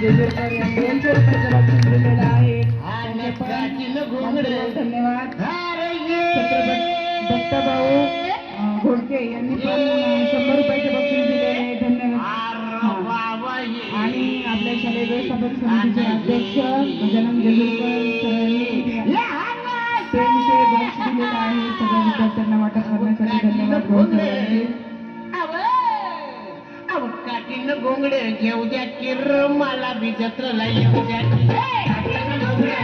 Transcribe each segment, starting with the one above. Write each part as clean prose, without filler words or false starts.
जेजुरकर यांनी 200 रुपयाचा बक्षीस दिलेला आहे. धन्यवाद. छत्रपती दत्ताभाऊ घोडके यांनी पण 100 रुपयाचे बक्षीस दिलेले आहे. धन्यवाद. आणि आपल्या शालेय व्यवस्थापक समितीचे अध्यक्ष गजानन जेजुरकर त्यांचे बक्षीस दिलेलं आहे. सगळ्या विद्यार्थ्यांना वाटप करण्यासाठी धन्यवाद. काठीनं गोंगडे घेऊ द्या किर मला बी जत्रला येऊ द्या काठीनं गोंगडे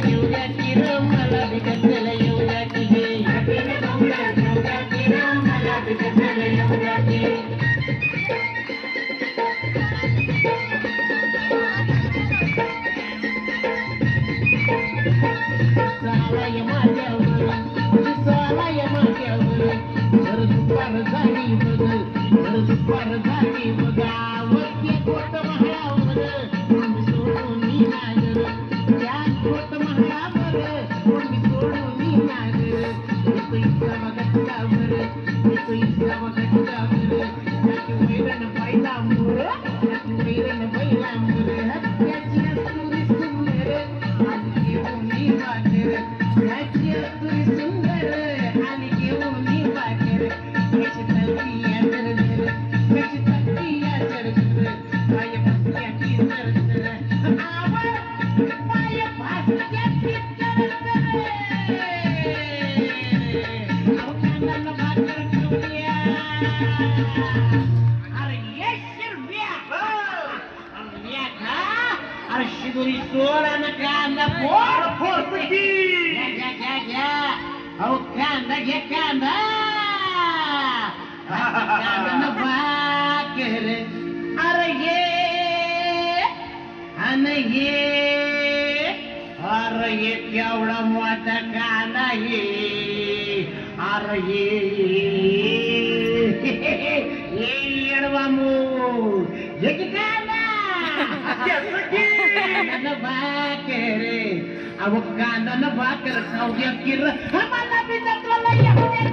घेऊ द्या किर मला बी जत्रला येऊ द्या अरे ये केवढा मोठा कांदा ये अरे ये येडवामू ये की कांदा भाकरे अब कांदा न भाकर खाऊ द्या किर मला बी जत्राला येऊ द्या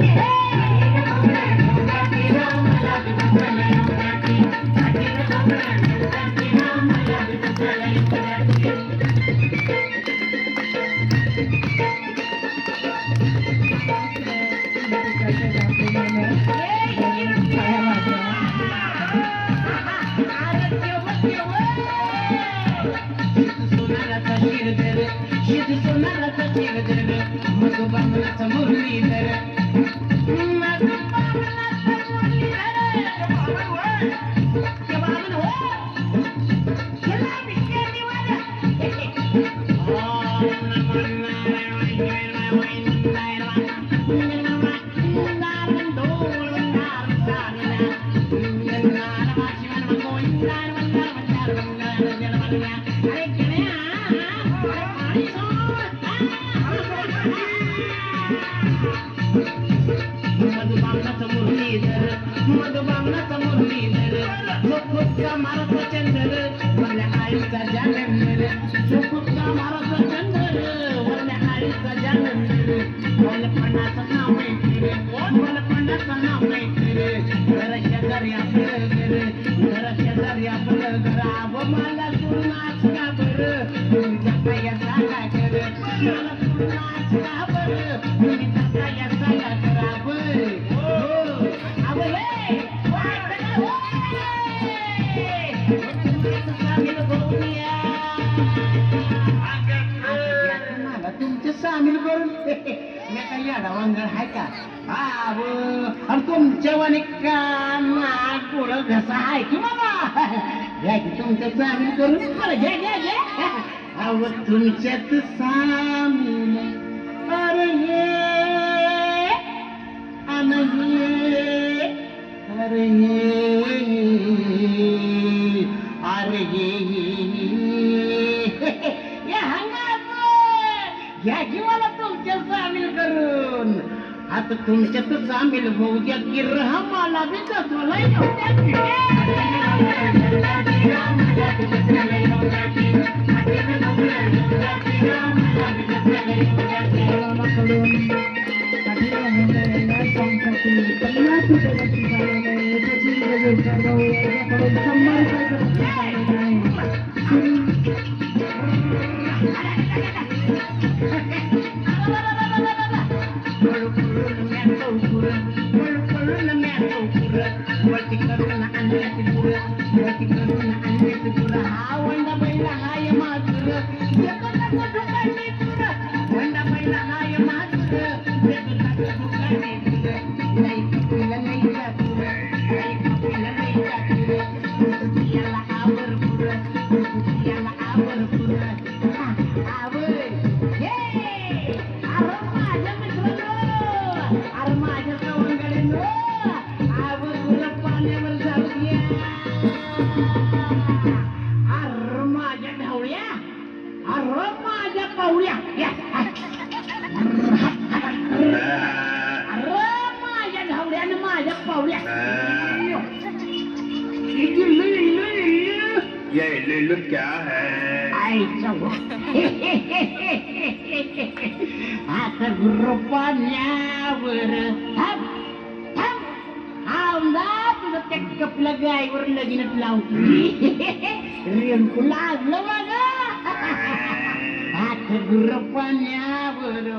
सामील करून मी काही अडवांगण आहे का आणि तुमच्या वाणी कान गोळ घसा आहे की बाबा घ्या की तुमच्या सामील करून मला घ्या घ्या घ्या अव तुमच्यात सामील अरे ये अरे घ्या की मला तुमच्या सामील करून आता तुमच्यात सामील होऊ द्या की मला बी कसला कडून गवळ्याकडून 100 रुपयाचं बक्षीस आलेलं आहे. माझ्या ढवळ्या अरे माझ्या पावल्या अरे माझ्या ढवळ्यानं माझ्या पावल्या ये इल्लू क्या है? आईचा आता गुर्रपाण्यावर थांब थांब आमदा तुझं त्या कपल्या गायवर लगीनच लावतो रेणकू लागलं बघा आता गुर्रपाण्यावर